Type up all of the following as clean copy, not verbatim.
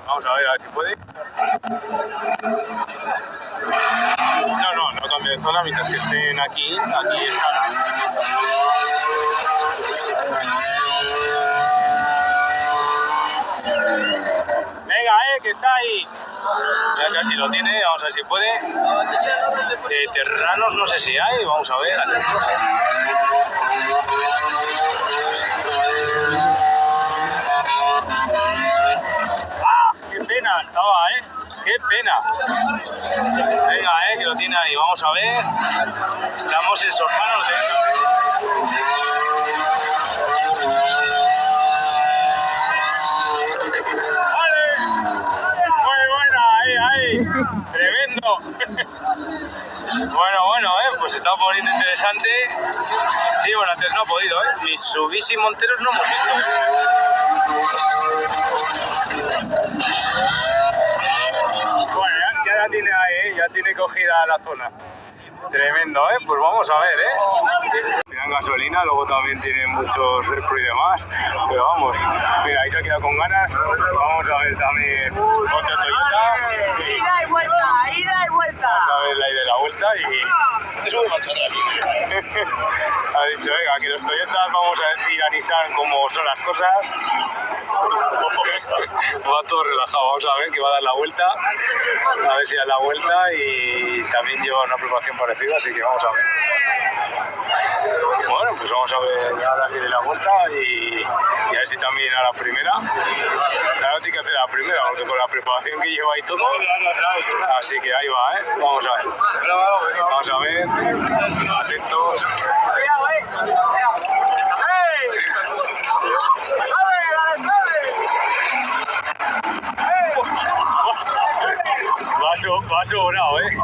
Vamos a ver si puede. No cambie de zona mientras que estén aquí estará. Venga, que está ahí. Ya casi lo tiene, vamos a ver si puede. Terranos no sé si hay, vamos a ver, atentos. ¡Ah! ¡Qué pena estaba, ¡Qué pena! Venga, que lo tiene ahí, vamos a ver. Estamos en Sorzanos Tremendo. Bueno, pues se está poniendo interesante. Sí, bueno, antes no ha podido, Ni subís y monteros no hemos visto. Bueno, ya la tiene ahí, ya tiene cogida la zona. Tremendo, pues vamos a ver, Tienen gasolina, luego también tienen muchos Repro y demás, pero vamos, mira, ahí se ha quedado con ganas. Vamos a ver también otro Toyota. Ida y vuelta. Vamos a ver la ida y la vuelta y... Te sube marcha atrás. Ha dicho, venga, que los Toyotas vamos a decir a Nissan cómo son las cosas. Va todo relajado, vamos a ver que va a dar la vuelta, a ver si da la vuelta y también lleva una preparación parecida, así que vamos a ver. Bueno, pues vamos a ver ahora que dé la vuelta y a ver si también a la primera. Ahora tiene que hacer la primera porque con la preparación que lleva y todo, así que ahí va, Vamos a ver. Vamos a ver, atentos. Va sobrado, Dice,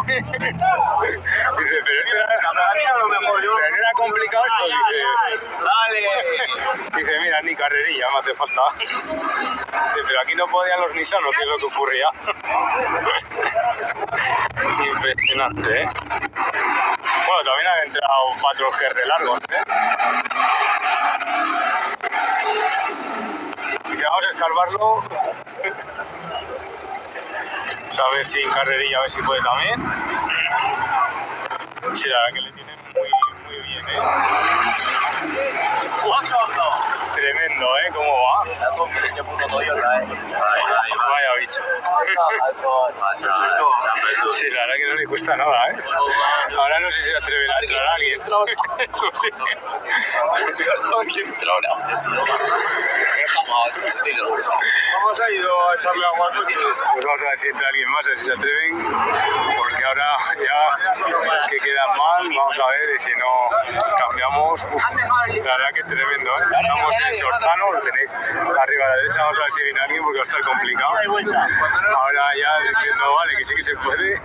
pero esto era complicado esto, dice. Dale. Dice, mira, ni carrerilla me hace falta. Dice, pero aquí no podían los Nissan, ¿qué es lo que ocurría? Impresionante, Bueno, también han entrado 4 GR largos, Y vamos a escarbarlo. A ver si en carrerilla, a ver si puede también. Sí, la verdad que le tienen muy bien, Tremendo, ¿cómo va? Vaya bicho. Sí, la verdad que no le cuesta nada, Ahora no sé si se atreverá a entrar a alguien. Eso sí. Vamos a ir a echarle agua al coche. Pues vamos a ver si entra alguien más, a ver si se atreven. Porque ahora ya que quedan mal, vamos a ver, y si no cambiamos. La verdad que tremendo, Estamos en Sorzano, lo tenéis arriba a la derecha, vamos a ver si viene alguien porque va a estar complicado. Ahora ya diciendo, vale, que sí que se puede.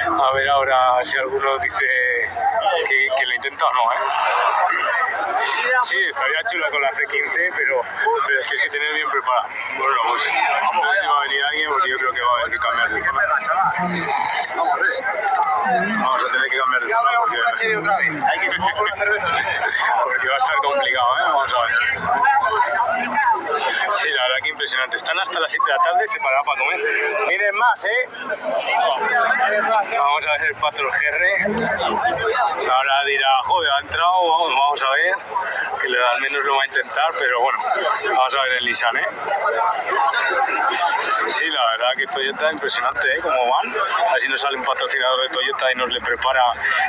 A ver ahora si alguno dice que lo intenta o no, Sí, estaría chula con la C15, pero es que tener bien preparado. Bueno, pues a ver si va a venir alguien porque yo creo que va a haber que cambiar de zona. Vamos a tener que cambiar de zona porque va a estar complicado, Vamos a ver. Sí, la verdad que impresionante. Están hasta las 7 de la tarde, se parará para comer. Miren más, Vamos a ver el 4 GR. Ahora dirá, joder, ha entrado, vamos a ver. Que al menos lo va a intentar, pero bueno, vamos a ver el Nissan, Sí, la verdad que Toyota impresionante, cómo van. Así nos sale un patrocinador de Toyota y nos le prepara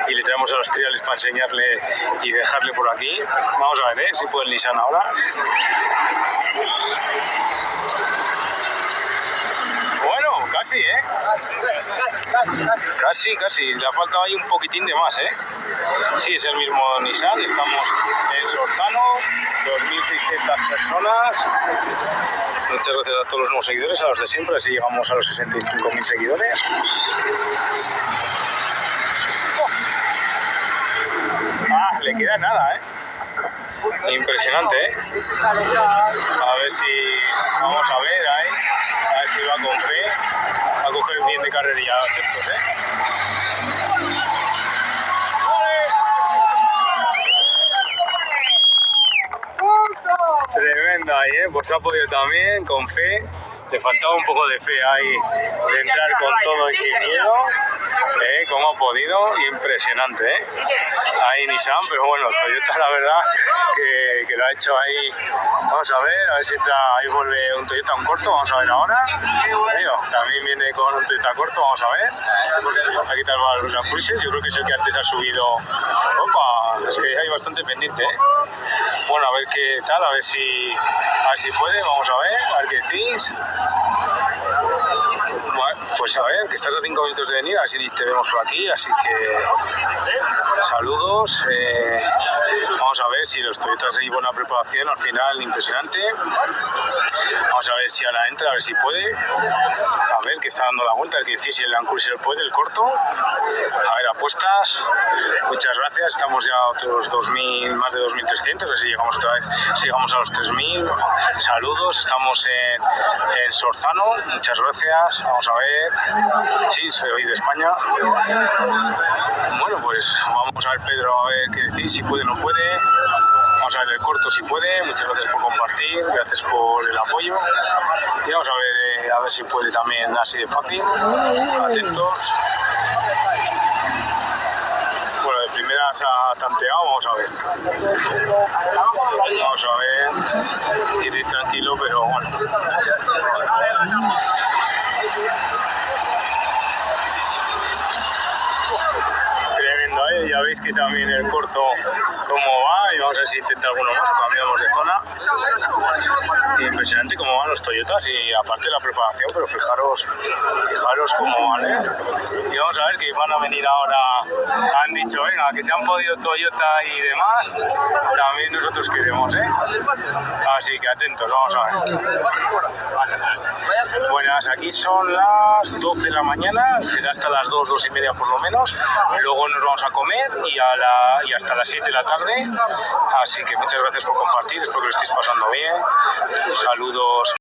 y le traemos a los triales para enseñarle y dejarle por aquí. Vamos a ver, si puede el Nissan ahora. Bueno, casi, Casi. Le ha faltado ahí un poquitín de más, Sí, es el mismo Nissan. Estamos en Sorzano, 2.600 personas. Muchas gracias a todos los nuevos seguidores, a los de siempre, así llegamos a los 65.000 seguidores. Le queda nada, Impresionante, A ver si... Vamos a ver ahí. A ver si va con fe. Va a coger bien de carrerilla estos, Tremenda ahí, pues ha podido también, con fe. Le faltaba un poco de fe ahí, de entrar con todo y sin miedo, como ha podido, impresionante, ahí Nissan, pero bueno, Toyota la verdad que lo ha hecho ahí. Vamos a ver si entra, ahí vuelve un Toyota un corto, vamos a ver ahora. También viene con un Toyota corto, vamos a ver. Aquí está el Land Cruiser, yo creo que es el que antes ha subido. Opa, es que hay bastante pendiente, Bueno, a ver qué tal, a ver si puede, vamos a ver qué decís. Bueno, pues a ver, que estás a 5 minutos de venir, así te vemos por aquí, así que saludos. Vamos a ver si los Toyotas hay buena preparación, al final impresionante. Vamos a ver si ahora entra, a ver si puede. A ver, que está dando la vuelta, el que decís si el Land Cruiser puede, el corto. A ver, apuestas. Muchas gracias, estamos ya a otros 2.000, más de 2.300, así llegamos otra vez, si llegamos a los 3.000. Saludos, estamos en Sorzano, muchas gracias. Vamos a ver, sí, soy de España. Bueno, pues vamos a ver, Pedro, a ver qué decís, si puede o no puede. Vamos a ver el corto si puede. Muchas gracias por compartir, gracias por el apoyo. Y vamos a ver si puede también así de fácil. Atentos. Bueno, de primeras ha tanteado, vamos a ver. Vamos a ver. Ir tranquilo, pero bueno. Tremendo, ya veis que también el corto cómo va, y vamos a ver si intenta alguno más, cambiamos de zona. Impresionante cómo van los Toyotas, y aparte la preparación, pero fijaros cómo van, Y vamos a ver que van a venir ahora, han dicho, venga, que se han podido Toyota y demás, también nosotros queremos, Así que atentos, vamos a ver. Buenas, aquí son las 12 de la mañana, será hasta las 2, 2 y media por lo menos. Luego nos vamos a comer y hasta las 7 de la tarde. Así que muchas gracias por compartir, espero que lo estéis pasando bien. Saludos.